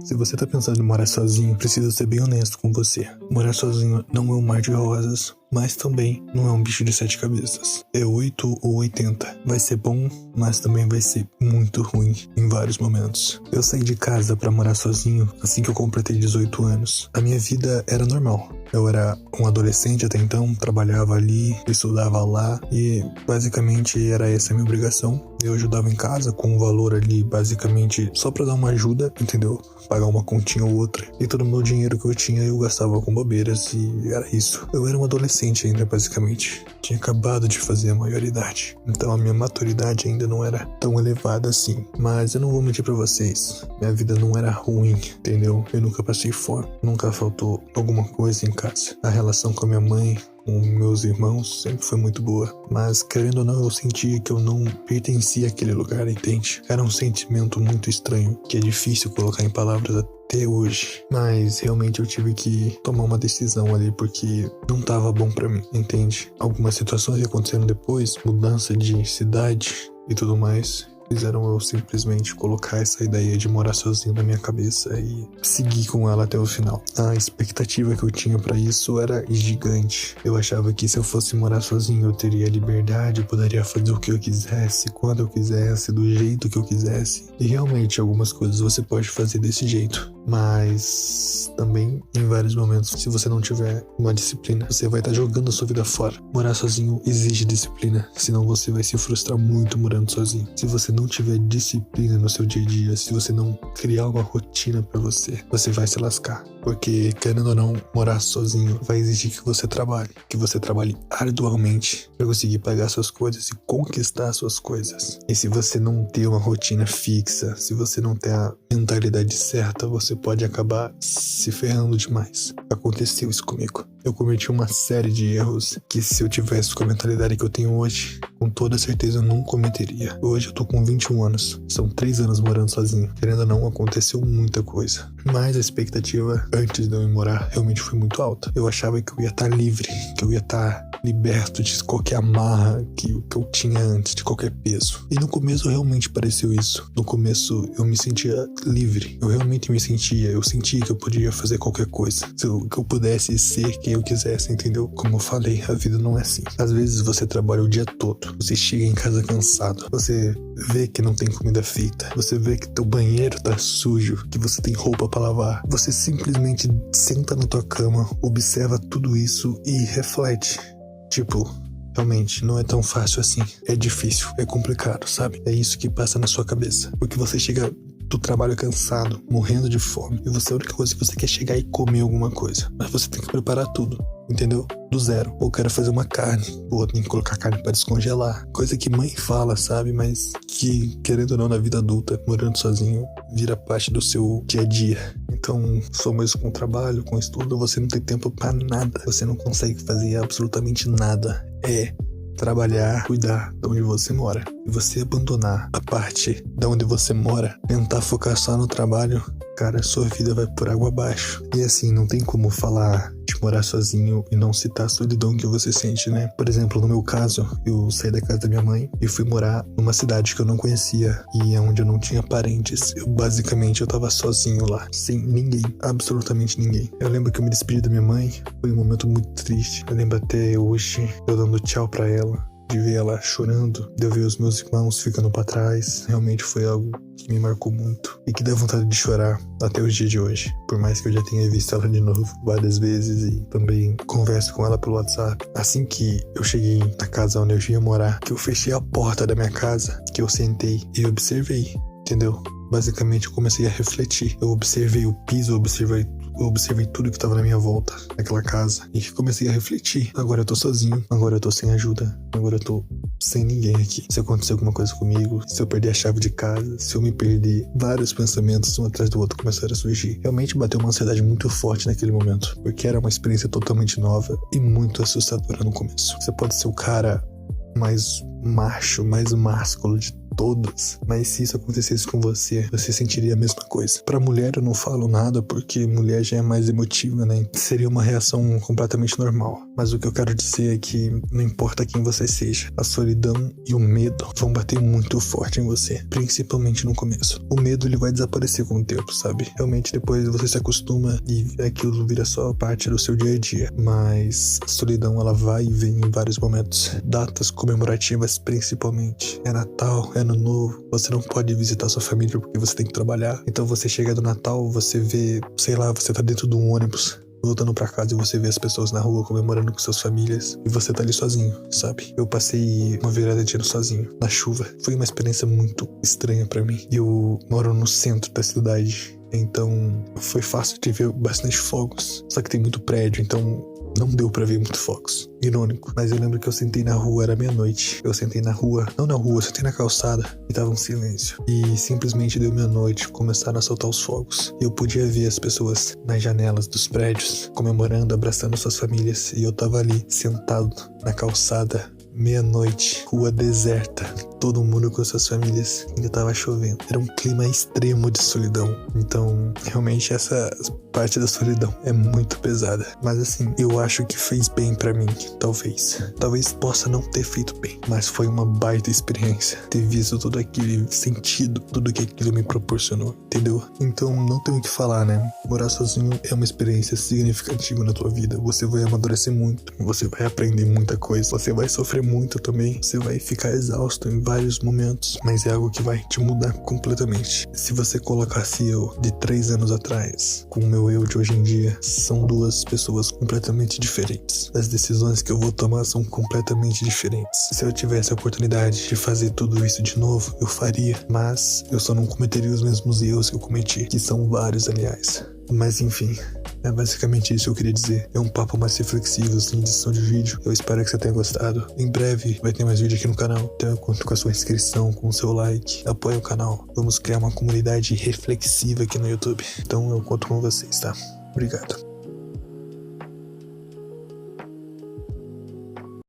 Se você tá pensando em morar sozinho, preciso ser bem honesto com você. Morar sozinho não é um mar de rosas, mas também não é um bicho de 7 cabeças. É 8 ou 80. Vai ser bom, mas também vai ser muito ruim em vários momentos. Eu saí de casa pra morar sozinho assim que eu completei 18 anos. A minha vida era normal. Eu era um adolescente até então, trabalhava ali, estudava lá e basicamente era essa a minha obrigação. Eu ajudava em casa com um valor ali basicamente só pra dar uma ajuda, entendeu? Pagar uma continha ou outra. E todo o meu dinheiro que eu tinha eu gastava com bobeiras e era isso. Eu era um adolescente ainda basicamente. Tinha acabado de fazer a maioridade. Então a minha maturidade ainda não era tão elevada assim. Mas eu não vou mentir pra vocês. Minha vida não era ruim, entendeu? Eu nunca passei fome. Nunca faltou alguma coisa em casa. A relação com a minha mãe, com meus irmãos, sempre foi muito boa. Mas, querendo ou não, eu sentia que eu não pertencia àquele lugar, entende? Era um sentimento muito estranho, que é difícil colocar em palavras até hoje. Mas, realmente, eu tive que tomar uma decisão ali, porque não tava bom pra mim, entende? Algumas situações que aconteceram depois, mudança de cidade e tudo mais, fizeram eu simplesmente colocar essa ideia de morar sozinho na minha cabeça e seguir com ela até o final. A expectativa que eu tinha pra isso era gigante. Eu achava que se eu fosse morar sozinho eu teria liberdade, eu poderia fazer o que eu quisesse, quando eu quisesse, do jeito que eu quisesse. E realmente algumas coisas você pode fazer desse jeito. Mas também em vários momentos, se você não tiver uma disciplina, você vai estar jogando a sua vida fora. Morar sozinho exige disciplina, senão você vai se frustrar muito morando sozinho. Se você não tiver disciplina no seu dia a dia, se você não criar uma rotina pra você, você vai se lascar. Porque, querendo ou não, morar sozinho vai exigir que você trabalhe arduamente pra conseguir pagar suas coisas e conquistar suas coisas. E se você não ter uma rotina fixa, se você não ter a mentalidade certa, você pode acabar se ferrando demais. Aconteceu isso comigo. Eu cometi uma série de erros que, se eu tivesse com a mentalidade que eu tenho hoje, com toda certeza eu não cometeria. Hoje eu tô com 21 anos. São 3 anos morando sozinho. Querendo ou não, aconteceu muita coisa. Mas a expectativa antes de eu ir morar realmente foi muito alta. Eu achava que eu ia estar livre, que eu ia estar liberto de qualquer amarra que eu tinha antes, de qualquer peso. E no começo realmente pareceu isso. No começo eu me sentia livre. Eu realmente me sentia. Eu sentia que eu podia fazer qualquer coisa. Que eu pudesse ser quem eu quisesse, entendeu? Como eu falei, a vida não é assim. Às vezes você trabalha o dia todo. Você chega em casa cansado. Você vê que não tem comida feita. Você vê que teu banheiro tá sujo. Que você tem roupa pra lavar. Você simplesmente senta na tua cama, observa tudo isso e reflete. Tipo, realmente não é tão fácil assim. É difícil, é complicado, sabe? É isso que passa na sua cabeça. Porque você chega do trabalho cansado, morrendo de fome, e a única coisa que você quer é chegar e comer alguma coisa. Mas você tem que preparar tudo, entendeu? Do zero. Ou quero fazer uma carne, ou tem que colocar carne pra descongelar. Coisa que mãe fala, sabe? Mas que, querendo ou não, na vida adulta, morando sozinho, vira parte do seu dia a dia. Então, soma isso com o trabalho, com o estudo, você não tem tempo pra nada. Você não consegue fazer absolutamente nada. É trabalhar, cuidar de onde você mora. E você abandonar a parte de onde você mora, tentar focar só no trabalho, cara, sua vida vai por água abaixo. E assim, não tem como falar de morar sozinho e não citar a solidão que você sente, né? Por exemplo, no meu caso, eu saí da casa da minha mãe e fui morar numa cidade que eu não conhecia e onde eu não tinha parentes. Eu tava sozinho lá, sem ninguém, absolutamente ninguém. Eu lembro que eu me despedi da minha mãe, foi um momento muito triste. Eu lembro até hoje, eu dando tchau pra ela, de ver ela chorando, de eu ver os meus irmãos ficando pra trás. Realmente foi algo que me marcou muito e que dá vontade de chorar até o dia de hoje. Por mais que eu já tenha visto ela de novo várias vezes e também converso com ela pelo WhatsApp. Assim que eu cheguei na casa onde eu ia morar, que eu fechei a porta da minha casa, que eu sentei e observei, entendeu? Basicamente eu comecei a refletir. Eu observei o piso, eu observei tudo que estava na minha volta, naquela casa, e comecei a refletir. Agora eu tô sozinho, agora eu tô sem ajuda, agora eu tô sem ninguém aqui. Se acontecer alguma coisa comigo, se eu perder a chave de casa, se eu me perder, vários pensamentos um atrás do outro começaram a surgir. Realmente bateu uma ansiedade muito forte naquele momento, porque era uma experiência totalmente nova e muito assustadora no começo. Você pode ser o cara mais macho, mais másculo de todos, mas se isso acontecesse com você, você sentiria a mesma coisa. Pra mulher eu não falo nada porque mulher já é mais emotiva, né? Seria uma reação completamente normal. Mas o que eu quero dizer é que não importa quem você seja, a solidão e o medo vão bater muito forte em você, principalmente no começo. O medo ele vai desaparecer com o tempo, sabe? Realmente depois você se acostuma e aquilo vira só parte do seu dia a dia. Mas a solidão ela vai e vem em vários momentos. Datas comemorativas principalmente. É Natal, é Ano Novo, você não pode visitar sua família porque você tem que trabalhar. Então você chega do Natal, você vê, sei lá, você tá dentro de um ônibus voltando pra casa e você vê as pessoas na rua comemorando com suas famílias e você tá ali sozinho, sabe? Eu passei uma virada de ano sozinho, na chuva. Foi uma experiência muito estranha pra mim. Eu moro no centro da cidade, então foi fácil de ver bastante fogos. Só que tem muito prédio, então não deu pra ver muito fogos. Irônico. Mas eu lembro que eu sentei na rua, era meia-noite. Eu sentei na rua, não na rua, eu sentei na calçada e tava um silêncio. E simplesmente deu meia-noite, começaram a soltar os fogos. E eu podia ver as pessoas nas janelas dos prédios, comemorando, abraçando suas famílias. E eu tava ali, sentado na calçada, meia-noite, rua deserta, todo mundo com suas famílias, ainda tava chovendo. Era um clima extremo de solidão. Então, realmente essa parte da solidão é muito pesada. Mas assim, eu acho que fez bem pra mim, talvez. Talvez possa não ter feito bem, mas foi uma baita experiência. Ter visto todo aquele sentido, tudo que aquilo me proporcionou, entendeu? Então, não tenho o que falar, né? Morar sozinho é uma experiência significativa na tua vida. Você vai amadurecer muito, você vai aprender muita coisa, você vai sofrer muito também, você vai ficar exausto em vários momentos, mas é algo que vai te mudar completamente. Se você colocasse eu de 3 anos atrás com o meu eu de hoje em dia, são duas pessoas completamente diferentes. As decisões que eu vou tomar são completamente diferentes. Se eu tivesse a oportunidade de fazer tudo isso de novo, eu faria, mas eu só não cometeria os mesmos erros que eu cometi, que são vários, aliás. Mas enfim, é basicamente isso que eu queria dizer. É um papo mais reflexivo, sem edição de vídeo. Eu espero que você tenha gostado. Em breve vai ter mais vídeo aqui no canal. Então eu conto com a sua inscrição, com o seu like. Apoie o canal. Vamos criar uma comunidade reflexiva aqui no YouTube. Então eu conto com vocês, tá? Obrigado.